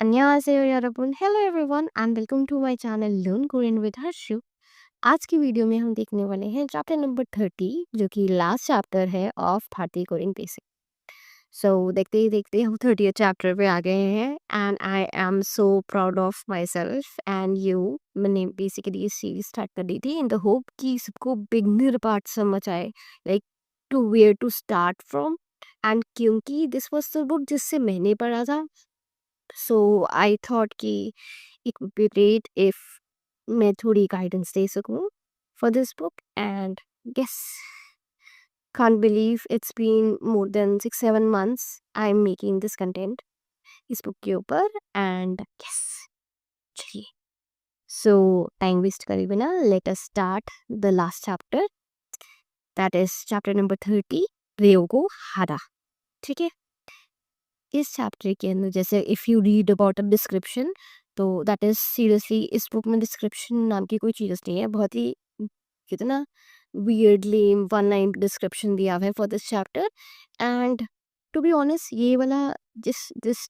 안녕하세요 여러분। Hello everyone and welcome to my channel learn Korean with Harshu. आज की video में हम देखने वाले हैं चैप्टर नंबर 30 जो कि लास्ट चैप्टर है ऑफ भारतीय कोरियन बेसिक। सो देखते ही देखते हम 30th चैप्टर पे आ गए हैं and I am so proud of my self and you. मैंने बेसिकली ये सीरीज स्टार्ट कर दी थी इन द होप कि सबको बिगनर पार्ट समझ आए, like to where to start from. And क्योंकि दिस वॉज द बुक जिससे मैंने पढ़ा था, सो आई थॉट कि it would be great if मैं थोड़ी गाइडेंस दे सकूं for this book. And yes, can't believe it's been more than 6-7 months I'm making this content इस बुक के ऊपर। एंड yes, चलिए, सो टाइम वेस्ट करे बिना let us start the last chapter, that is chapter number 30, रेयोगो हारा। ठीक है, इस चैप्टर के अंदर जैसे if you read about a description, तो दैट इज़ सीरियसली इस बुक में डिस्क्रिप्शन नाम की कोई चीज़ नहीं है। बहुत ही कितना वियर्डली वन लाइन डिस्क्रिप्शन दिया हुआ है for this chapter. And to be honest ये वाला जिस this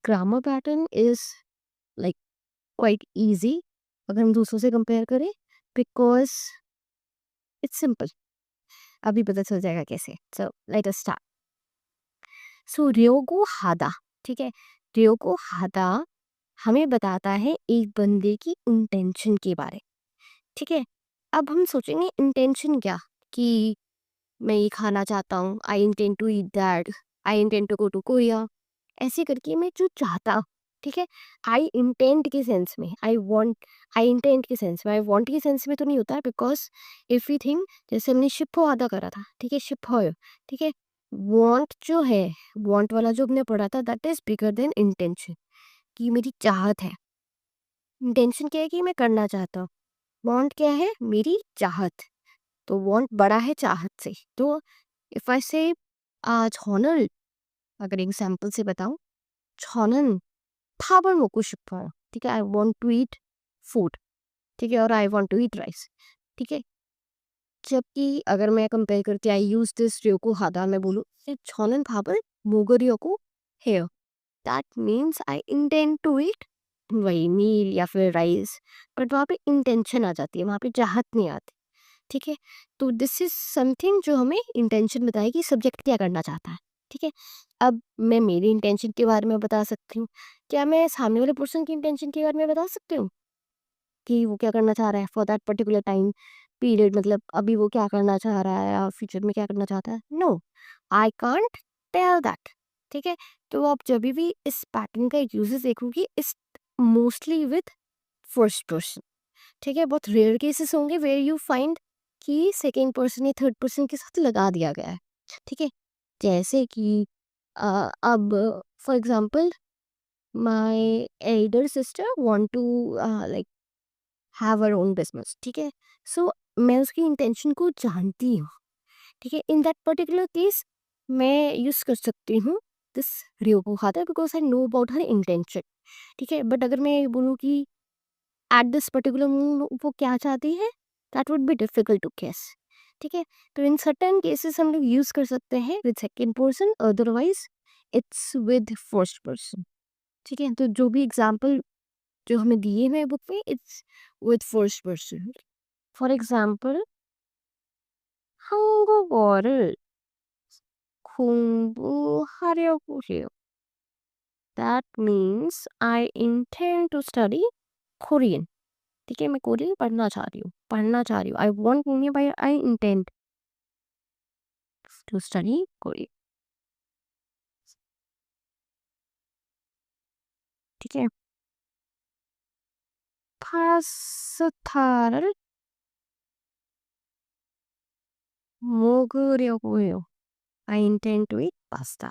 grammar pattern is like quite easy अगर हम दूसरों से कंपेयर करें, बिकॉज इट्स सिंपल। अभी पता चल जाएगा कैसे। So let us start. सो रयोगो हादा, ठीक है, रयोगो हादा हमें बताता है एक बंदे की इंटेंशन के बारे। ठीक है, अब हम सोचेंगे इंटेंशन क्या, कि मैं ये खाना चाहता हूँ, I intend to eat that, I intend to go to Korea, ऐसे करके मैं जो चाहता हूँ। ठीक है, आई इंटेंट के सेंस में, आई वॉन्ट, आई इंटेंट के सेंस में, आई वॉन्ट के सेंस में तो नहीं होता है, बिकॉज इफ यू थिंक जैसे हमने शिप हो आदा करा था, ठीक है, शिप हो, ठीक है, वॉन्ट जो है, वॉन्ट वाला जो हमने पढ़ा था that is bigger than intention, कि मेरी चाहत है। इंटेंशन क्या है कि मैं करना चाहता हूँ, वॉन्ट क्या है मेरी चाहत, तो वॉन्ट बड़ा है चाहत से। तो इफ आई से छनल, अगर एग्जाम्पल से बताऊं, छनन 밥을 먹고 싶어요, ठीक है, I want to eat food, ठीक है, और I want to eat rice. ठीक है, जबकि अगर मैं कंपेयर करके आई यूज दिस र्योको हादा, मैं बोलूँ छनन 밥을 먹으려고 해요, that means I intend to eat वही मील या फिर राइस, बट वहाँ पे इंटेंशन आ जाती है, वहाँ पे चाहत नहीं आती। ठीक है, तो दिस इज समथिंग जो हमें इंटेंशन बताएगी कि सब्जेक्ट क्या करना चाहता है। ठीक है, अब मैं मेरी इंटेंशन के बारे में बता सकती हूँ, क्या मैं सामने वाले पर्सन की इंटेंशन के बारे में बता सकती हूँ कि वो क्या करना चाह रहा है for that particular time period, मतलब अभी वो क्या करना चाह रहा है या फ्यूचर में क्या करना चाहता है? No, I can't tell that. ठीक है, तो आप जब भी इस पैटर्न का यूजेस देखोगी इस मोस्टली विद फर्स्ट पर्सन। ठीक है, बहुत रेयर केसेस होंगे वेयर यू फाइंड कि सेकेंड पर्सन या थर्ड पर्सन के साथ लगा दिया गया है। ठीक है, जैसे कि अब for example my elder sister want to like have her own business. ठीक है, सो मैं उसकी इंटेंशन को जानती हूँ। ठीक है, इन दैट पर्टिकुलर केस मैं यूज कर सकती हूँ दिस रियोगो खाता because I know about her intention. ठीक है, बट अगर मैं बोलूँ कि एट दिस पर्टिकुलर मोमेंट वो क्या चाहती है, that would be difficult to guess. ठीक है, तो इन सर्टेन केसेस हम लोग यूज कर सकते हैं with second person, otherwise it's with first person. ठीक है, तो जो भी एग्जाम्पल जो हमें दिए हुए बुक में it's with first person. For example, 한국어를 공부하려고 해요. That means I intend to study Korean. ठीक है, मैं कोरियन पढ़ना चाह रही हूँ, पढ़ना चाह रही हूँ, आई वॉन्ट नहीं, by I intend to study Korean. ठीक है, 파스타를 먹으려고 해요, I intend to eat pasta.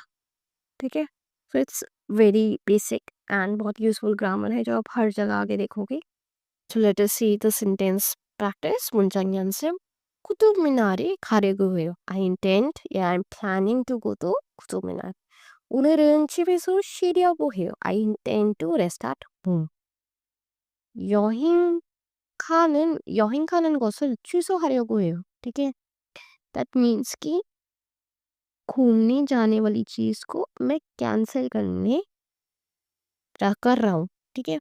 ठीक है, so it's very basic and बहुत यूजफुल ग्रामर है जो आप हर जगह आगे देखोगे। So let us see the sentence practice. 문장 연습. 구독미나리 가려고 해요. I intend, yeah, I'm planning to go to 구독미나리. 오늘은 집에서 쉬려고 해요. I intend to rest at home. 여행 가는 것을 취소하려고 해요. ठीक है, that means कि घूमने जाने वाली चीज को मैं कैंसिल करने कर रहा हूँ, ठीक है।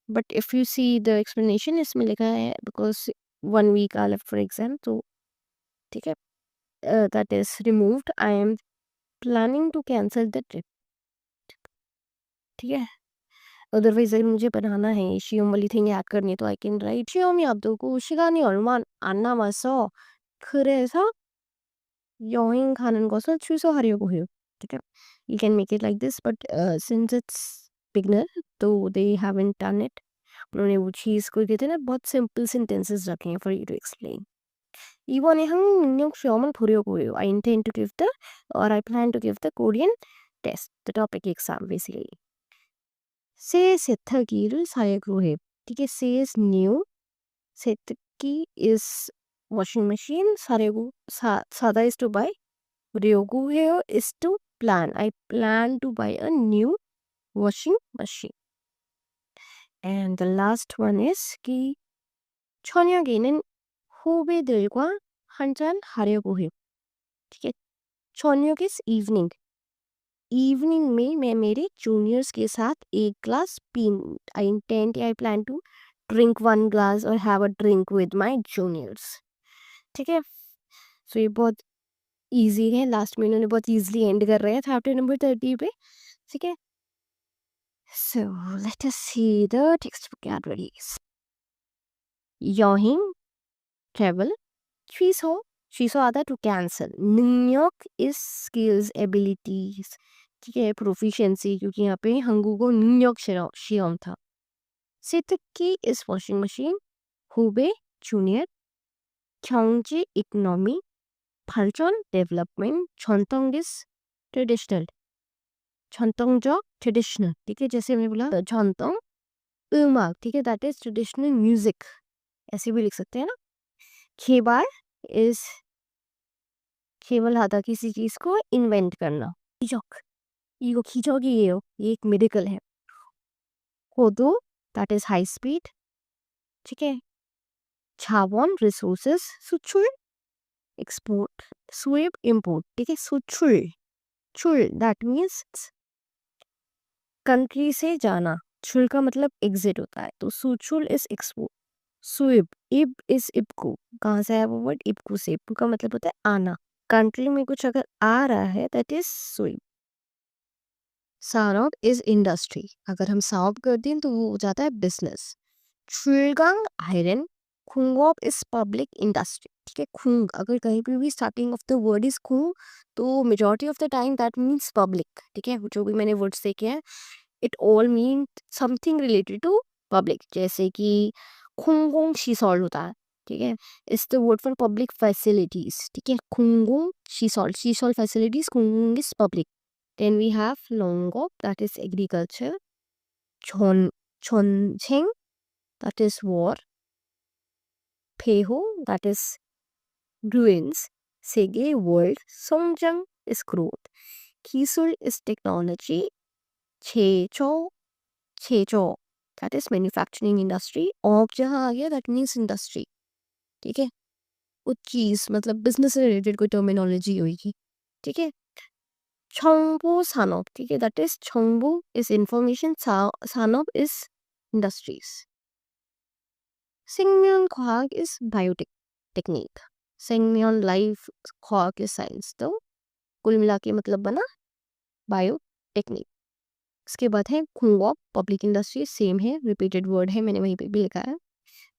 But if you see the explanation इसमें लिखा है because 1 week are left for exam, तो ठीक है, that is removed. I am planning to cancel the trip, ठीक है। अदरवाइज अगर मुझे बनाना है 시험 वाली थिंग ऐड करनी है तो आई कैन राइट 시험이 앞두고 시간이 얼마 안 남았어. 그래서 여행 가는 것을 취소하려고 해요. ठीक है, you can make it like this, but since it's beginner तो they haven't done it. उन्होंने वो चीज़ को कहते हैं ना बहुत सिंपल सेंटेंसेस रखे हैं for you to explain. 이번에 한국 능력 시험을 보려고 해요. I intend to give the or I plan to give the Korean test, the topic exam basically. 새 세탁기를 사려고 해. ठीक है, 새 is new, 세탁기 is washing machine, 사려고 사다 is to buy, 보려고 해요 is to plan. I plan to buy a new washing machine. And the last one is कि 저녁에는 후배들과 한잔 하려고 해요. ठीक है, 저녁 is evening. Evening में मैं मेरे juniors के साथ एक ग्लास पीन I plan to drink 1 glass और have a drink with my juniors, ठीक है। सो ये बहुत इजी है, लास्ट में इन्होंने बहुत इजीली एंड कर रहे हैं चैप्टर नंबर 30 पे, ठीक है। So let us see the text vocabularies. 여행, travel, 취소, 취소하다 to cancel. 능력 is skills, abilities, ठीक है, प्रोफिशिएंसी, क्योंकि यहाँ पे 한국어 능력 시험 था. 세탁기 is washing machine. 후배 junior. 경제 economy. 발전 development. 전통 is traditional. 전통적 traditional, ठीक है, जैसे मैंने बोला 전통 음악, ठीक है, that is traditional music, ऐसे भी लिख सकते हैं ना. 개발 is केवल हाथा किसी चीज को इन्वेंट करना. 기적, 이거 기적이에요, ये एक मेडिकल है. 호도, that is high speed, ठीक है. 자원 resources, 수출 export, 수입 import, ठीक है. 수출, 출 that means कंट्री से जाना. 출 का मतलब एग्जिट होता है, तो सुचुल इज एक्सपोर्ट. सुइब, इब इज इबकू. कहाँ से आया वो वर्ड? इबकू से. इबकू का मतलब होता है आना. कंट्री में कुछ अगर आ रहा है दैट इज सुइब. सानॉप इज इंडस्ट्री. अगर हम साउप कर दें तो वो हो जाता है बिजनेस. 출강 आयरन. खुंगोप इज पब्लिक इंडस्ट्री, ठीक है. खुंग अगर कहीं पे भी starting of the word is खुंग तो majority of the time that means public, ठीक है. जो भी मैंने वर्ड्स देखे हैं it all means something related to public, जैसे कि 공공시설 होता है, ठीक है. It's the word for public facilities, ठीक है. 공공시설, 시설 facilities, 공공 is public. Then we have 농업, that is agriculture. 전쟁, that is war. 폐허, that is ruins. 세계, world. 성장 is growth. 기술 is technology. 제조, 제조, that is manufacturing industry. Op जहाँ आ गया that means industry, ठीक है. वो चीज़ मतलब business से related कोई टर्मिनोलॉजी होगी, ठीक है. 정보 산업, ठीक है, that is 정보 is information, 산업 is industries. 생명과학 is biotech technique. 생명 life, 과학 is science. तो कुल मिला के मतलब बना बायोटेक्निक. इसके बाद है खुंगॉप, पब्लिक इंडस्ट्री, सेम है, रिपीटेड वर्ड है, मैंने वहीं पे भी लिखा है.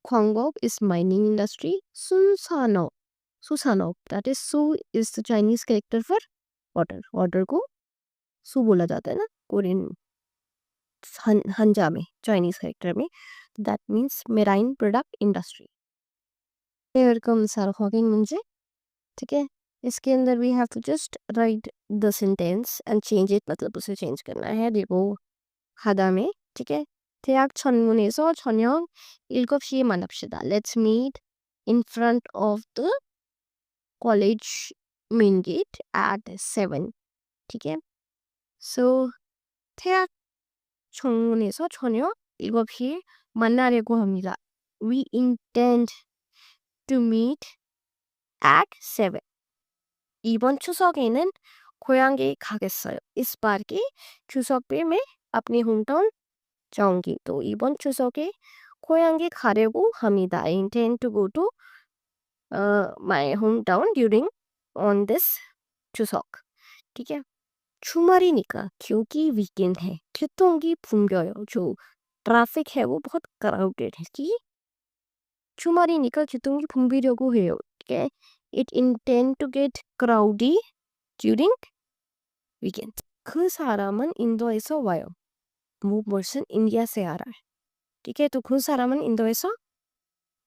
खुंगॉप इज माइनिंग इंडस्ट्री. सुसानो, सुसानो दैट इज सु is the Chinese character for water. Water को सु बोला जाता है ना कोरियन हंजा में, चाइनीज कैरेक्टर में. That means marine product industry. Here comes are hawking म्हणजे, ठीक है. इसके अंदर we have to just write the sentence and change it, मतलब उसे चेंज करना है. देखो 하다음에, ठीक है. 대학 천문에서 저녁 7시에 만납시다. Let's meet in front of the college main gate at 7. ठीक है. So 대학 천문에서 저녁 7시에 만나려고 합니다. We intend to meet at 7. 이번 추석에는 고향에 가겠어요. इस बार के 추석 पे मैं अपने home town 정기 또 이번 추석에 고향에 가려고 합니다. I intend to go to my hometown during on this 추석. ठीक है 주말이니까 क्योंकि वीकेंड है 교통이 붐벼요. जो ट्रैफिक है वो बहुत क्राउडेड है कि 주말이니까 교통이 붐비려고 해요. ठीक है it intend to get crowdy during weekend. 그 사람은 인도에서 와요. वो पर्सन इंडिया से आ रहा है. ठीक है तो 그 사람은 인도에서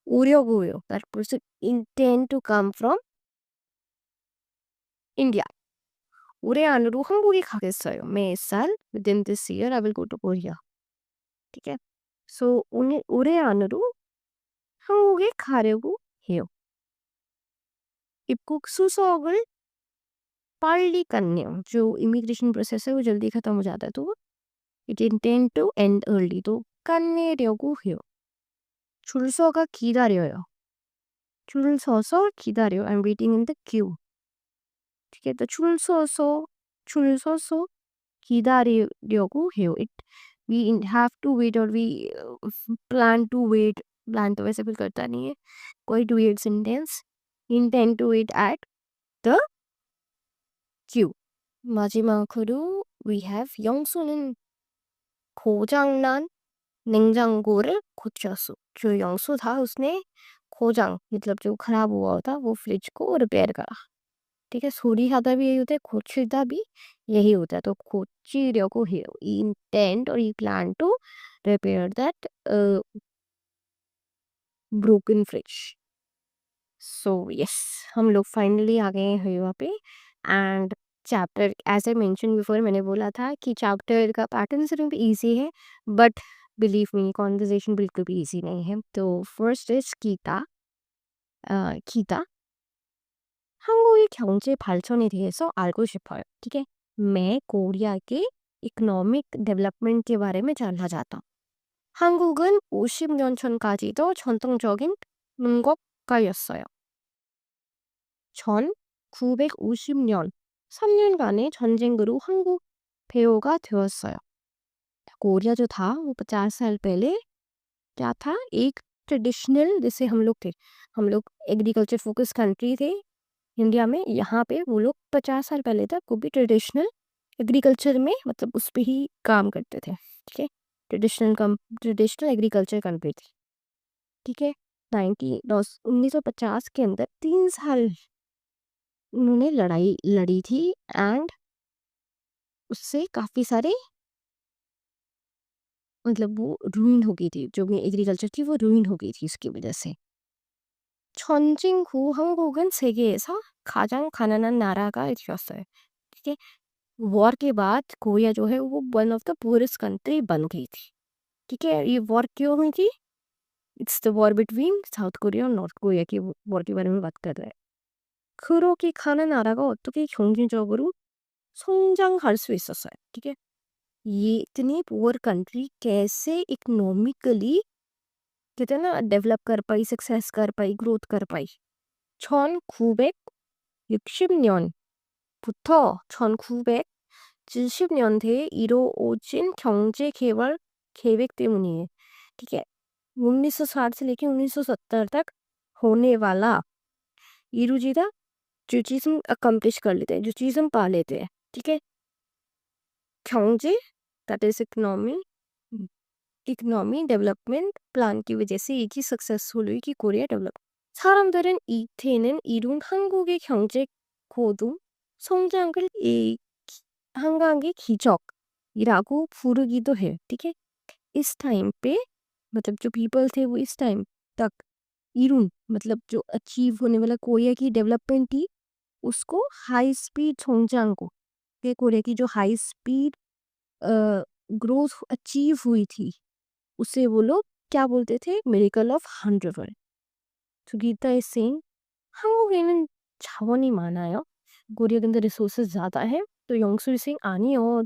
오려고 해요. That person intend to come from India. 올해 안으로 한국에 가겠어요. 매살 within this year I will go to Korea. ठीक है. So 올해 안으로 한국에 가려고 해요. 입국 수속을 빨리 끝내요. जो इमिग्रेशन प्रोसेस है वो जल्दी खत्म हो जाता है तो it intend to end early तो 끝내려고 해요. 줄 서가 기다려요. 줄 서서 기다려요. I'm waiting in the queue. ठीक है तो 줄 서서 기다리려고 해요. We have to wait or we plan to wait. plan तो वैसे भी करता नहीं है. कोई to wait sentence. Intend to wait at the queue. 마지막으로 we have 영수는 고장난 냉장고를 고쳤어. जो 영수 था उसने 고장 मतलब जो खराब हुआ था वो फ्रिज को रिपेयर करा. ठीक है 소리하다 भी यही होता है 고치다 भी यही होता है तो 고치려고 해요. intend or you plan to repair that broken fridge. So yes हम लोग फाइनली आ गए हैं यहाँ पे and chapter as I mention before मैंने बोला था कि चैप्टर का पैटर्न सिर्फ इजी है बट बिलीव मी कॉन्वर्जेशन बिल्कुल भी इजी नहीं है. तो फर्स्ट इज 기타 한국의 경제 발전에 대해서 알고 싶어요. ठीक है मैं कोरिया के इकोनॉमिक डेवलपमेंट के बारे में जानना चाहता हूँ. 한국은 50년 전까지도 전통적인 문법가였어요. 전 950년 3년간의 전쟁으로 한국 배후가 되었어요. कोरिया जो था वो 50 साल पहले क्या था एक ट्रेडिशनल जैसे हम लोग एग्रीकल्चर फोकस कंट्री थे इंडिया में. यहाँ पे वो लोग 50 साल पहले तक वो भी ट्रेडिशनल एग्रीकल्चर में मतलब उस पे ही काम करते थे. ठीक है ट्रेडिशनल एग्रीकल्चर कंट्री थी. ठीक है 1950 के अंदर 3 साल उन्होंने लड़ाई लड़ी थी एंड उससे काफ़ी सारे मतलब वो रूइन हो गई थी जो भी एग्रीकल्चर थी वो रूइन हो गई थी इसकी वजह से. 전쟁 후 한국은 세계에서 가장 가난한 나라가 되었어요. ठीक है वॉर के बाद कोरिया जो है वो one of the poorest country बन गई थी. ठीक है ये वॉर क्यों हुई थी it's the war between south Korea और नॉर्थ कोरिया की वॉर के बारे में बात कर रहे हैं. 그렇게 가는 나라가 어떻게 경제적으로 성장할 수 있었어요. ठीक है ये इतनी पुअर कंट्री कैसे इकोनॉमिकली कहते हैं ना डेवलप कर पाई सक्सेस कर पाई ग्रोथ कर पाई. 1960년부터 1970년대에 이루어진 경제 개발 계획 때문이에요. ठीक है 1960 से लेकर 1970 तक होने वाला इरुजिदा जो चीज़ हम अकम्प्लिश कर लेते हैं जो चीज़ हम पा लेते हैं. ठीक है 경제 that is economy development plan की वजह से एक ही सक्सेसफुल हुई कि कोरिया डेवलप. 사람들은 이때는 이룬 한국의 경제 고도 성장을 이 한강의 기적이라고 부르기도 해요. ठीक है इस टाइम पे मतलब जो पीपल थे वो इस टाइम तक इरून मतलब जो अचीव होने वाला कोरिया की डेवलपमेंट थी उसको हाई स्पीड 성장 को ये कोरिया की जो हाई स्पीड ग्रोथ अचीव हुई थी उसे वो लोग क्या बोलते थे मिरेकल ऑफ 100. तो गीता इज सेइंग 한국에는 자원이 많아요. कोरिया के अंदर रिसोर्सेज ज़्यादा है तो योंगसू इज सेइंग 아니요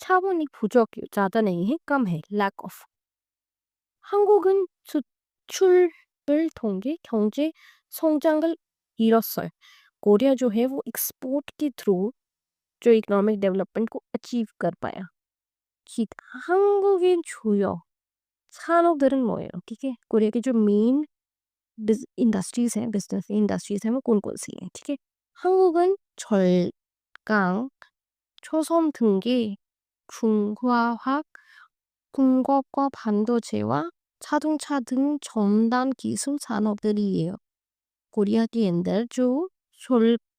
자원이 부족해요. ज़्यादा नहीं है कम है lack of. 한국은 수출을 통해 경제 성장을 이뤘어요. कोरिया जो है वो एक्सपोर्ट के थ्रू जो इकोनॉमिक डेवलपमेंट को अचीव कर पाया. 한국인 주요 산업들은 뭐예요? ठीक है, कोरिया के जो मेन इंडस्ट्रीज हैं, बिजनेस इंडस्ट्रीज हैं, वो कौन कौन सी हैं? ठीक है, 한국은 절강, 초선 등기, 중화학, 공업과 반도체와 자동차 등 첨단 기술 산업들이에요. कोरिया के अंदर जो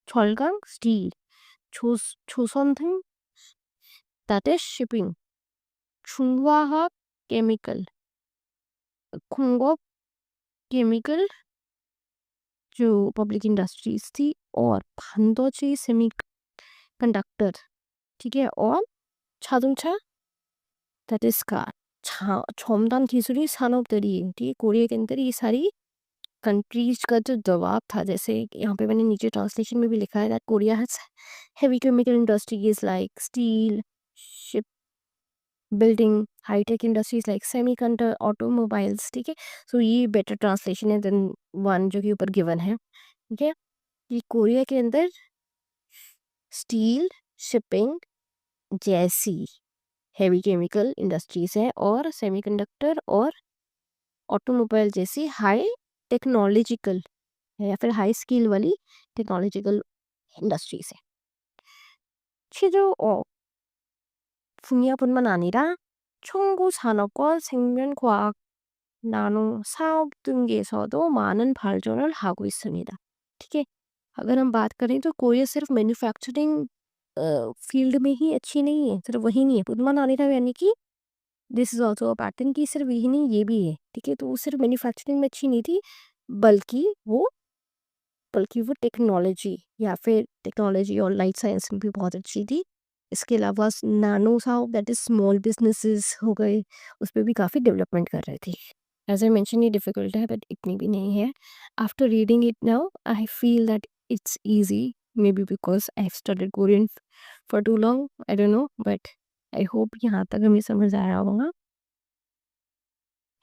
절강 steel, 조선 등 that is shipping, 중화학 chemical, 공업 chemical जो पब्लिक इंडस्ट्रीज थी, और 반도체 सेमी कंडक्टर, ठीक है, और 자동차 that is car, 첨단 기술이 산업들이, ठीक है, कोरिया के अंदर ये सारी कंट्रीज का जो दबाव था, जैसे यहाँ पे मैंने नीचे ट्रांसलेशन में भी लिखा है that Korea has heavy chemical industries like steel, ship building, hitech industries like semiconductor, automobiles, ठीक है। सो ये बेटर ट्रांसलेशन है देन वन जो कि ऊपर गिवन है, ठीक है। कि कोरिया के अंदर स्टील, शिपिंग जैसी हेवी केमिकल इंडस्ट्रीज है, और सेमीकंडक्टर और ऑटोमोबाइल जैसी हाई टेक्नोलॉजिकल या फिर हाई स्किल वाली टेक्नोलॉजिकल इंडस्ट्रीज है. 최저 분야뿐만 아니라 총구 산업과 생명과학, 나노 사업 등에서도 많은 발전을 하고 있습니다. ठीक है, अगर हम बात करें तो कोरिया सिर्फ मैन्युफैक्चरिंग फील्ड में ही अच्छी नहीं है, सिर्फ वही नहीं है. पुदमान आने यानी कि this is also a pattern की सिर्फ यही नहीं ये भी है. ठीक है, तो वो सिर्फ मैन्युफैक्चरिंग में अच्छी नहीं थी, बल्कि वो बल्कि वो टेक्नोलॉजी या फिर टेक्नोलॉजी और लाइफ साइंस में भी बहुत अच्छी थी. इसके अलावा नैनो साहब दैट इज स्मॉल बिजनेसेस हो गए, उस पर भी काफ़ी डेवलपमेंट कर रहे थे. एज आई मेंशन ये डिफ़िकल्ट है बट इतनी भी नहीं है. After reading it now I feel that it's easy, maybe because I have studied Korean for too long, I don't know, but I hope यहाँ तक हमें समझ आ रहा होगा.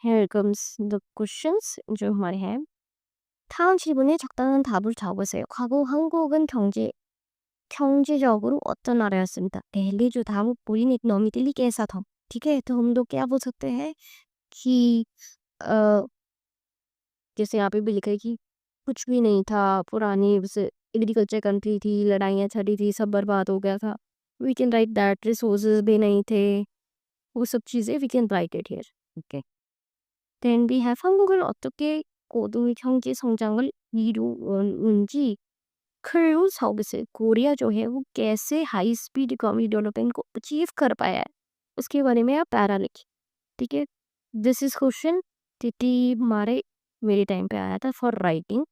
Here comes the questions जो हमारे हैं. 다음 질문에 적당한 답을 적으세요. 과거 한국은 경제적으로 어떤 나라였습니다. पहले जो था वो पूरी इकोनॉमिकली कैसा था. ठीक है, तो हम लोग क्या बोल सकते हैं कि अ, जैसे यहाँ पे भी लिखा है कि कुछ भी नहीं था, पुरानी बस एग्रीकल्चर कंट्री थी, लड़ाइयाँ छड़ी थी, सब बर्बाद हो गया था. We can write that. Resources भी नहीं थे, वो सब चीज़ें we can write it here. Okay. Then we have 한국은 어떻게 고도 경제 성장을 이루었는지, cruise services Korea जो है वो कैसे हाई स्पीड इकोनॉमी डेवलपमेंट को अचीव कर पाया है, उसके बारे में आप पैरा लिखिए. ठीक है, दिस इज क्वेश्चन टीटी हमारे मेरे टाइम पे आया था फॉर राइटिंग.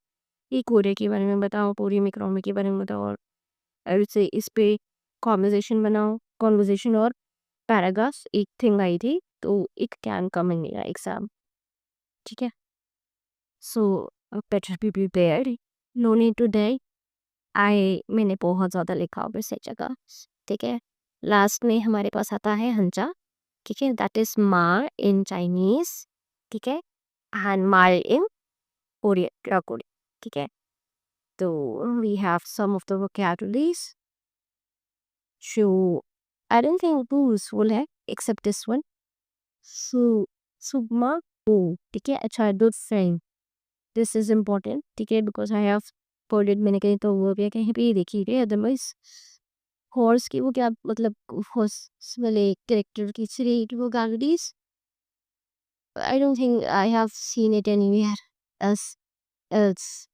ये कोरिया के बारे में बताओ, कोरियन इकोनॉमी के बारे में बताओ, और से इस पे कॉन्वर्जेशन बनाओ. कॉन्वर्जेशन और पैराग्राफ्स एक थिंग आई थी, तो एक कैन कम इन मेरा एग्जाम. ठीक है, so better be prepared, no need to die. मैंने बहुत ज़्यादा लिखा होगा इस जगह. ठीक है, लास्ट में हमारे पास आता है हंचा. ठीक है, दैट इज मार इन चाइनीज. ठीक है, एंड मार इन कोरियन. ठीक है, तो we have some of the vocabularies जो आई डोंट थिंक वो यूजफुल है एक्सेप्ट दिस वन. सु सुगमा ओ. ठीक है, अच्छा good friend, this is important. ठीक है, बिकॉज आई हैव पढ़ मैंने कहीं तो वो भी कहीं पे देखी है. अदरवाइज हॉर्स की वो क्या मतलब, हॉर्स वाले कैरेक्टर की थ्री वो गाड़ीज, I don't think I have seen it anywhere else else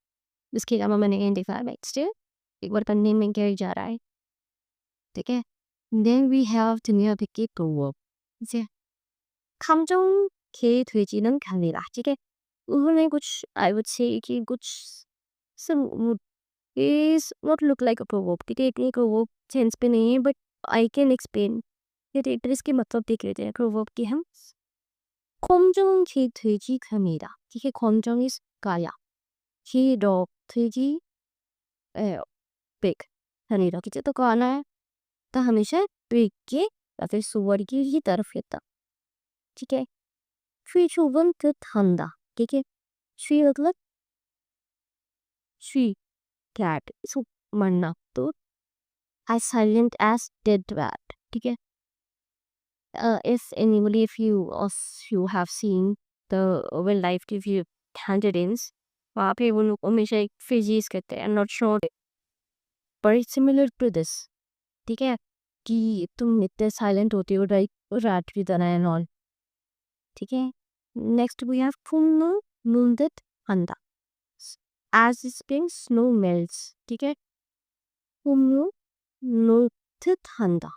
इसके अलावा मैंने कहीं देखा है. स्टिल एक बार पढ़ने में क्या ही जा रहा है. ठीक है, देन वी हैव दुनिया भिक्की तो 이제 감정게 되지는 않으라. ठीक है, उन्होंने कुछ आई वुड से कि कुछ some is not look like a proverb. ठीक है, एक proverb सेंस पे नहीं है, बट आई कैन एक्सप्लेन. ये इसके मतलब देख लेते हैं proverb की हम. 검정이 되지 갑니다. ठीक है, 검정 is 가야, 기록 되지 big 갑니다. ठीक है, तो गाना है तो हमेशा big के या फिर सुअर की ही तरफ लेता. ठीक है, 취조은 뜻한다. ठीक है, 취 मतलब 취 cat, so मरना, तो as silent as dead rat. ठीक है, if you have seen the real life TV candidates, वहाँ पे वो लोग हमेशा एक फ्रेज यूज करते हैं, not sure but it's similar to this, ठीक है, कि तुम इतने साइलेंट होते हो लाइक रैट की तरह एंड ऑल, ठीक है। नेक्स्ट वी हैव फुन्नु नुंदत हंदा, एज स्प्रिंग स्नो मेल्ट्स, ठीक है। फुन्नु नुंदत हंदा,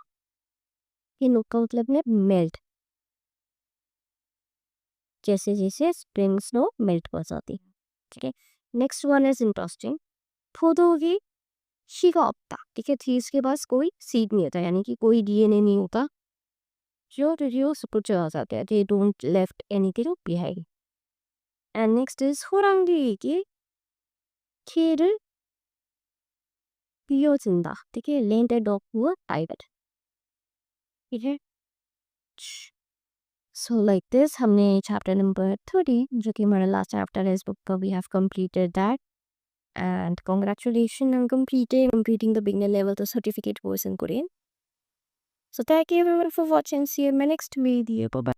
ये नुक का मतलब है मेल्ट, जैसे जैसे स्प्रिंग स्नो मेल्ट हो जाती है, ठीक है। नेक्स्ट वन इज इंटरेस्टिंग, 포도기 씨가 없다, ठीक है। थी इसके पास कोई सीड नहीं होता, यानी कि कोई डीएनए नहीं होता, जो रेडियो सपोर्ट चला जाता है, they don't left anything behind. And next is 호랑이에게 키를 빌려준다, ठीक है। लैंड डॉग हुआ टाइगर, ठीक है। सो लाइक दिस हमने चैप्टर नंबर 30, जो कि हमारा लास्ट चैप्टर है इस बुक का, we have completed that, and congratulations on completing the beginner level the certificate course in Korean. So thank you everyone for watching. See you in my next video. Bye bye.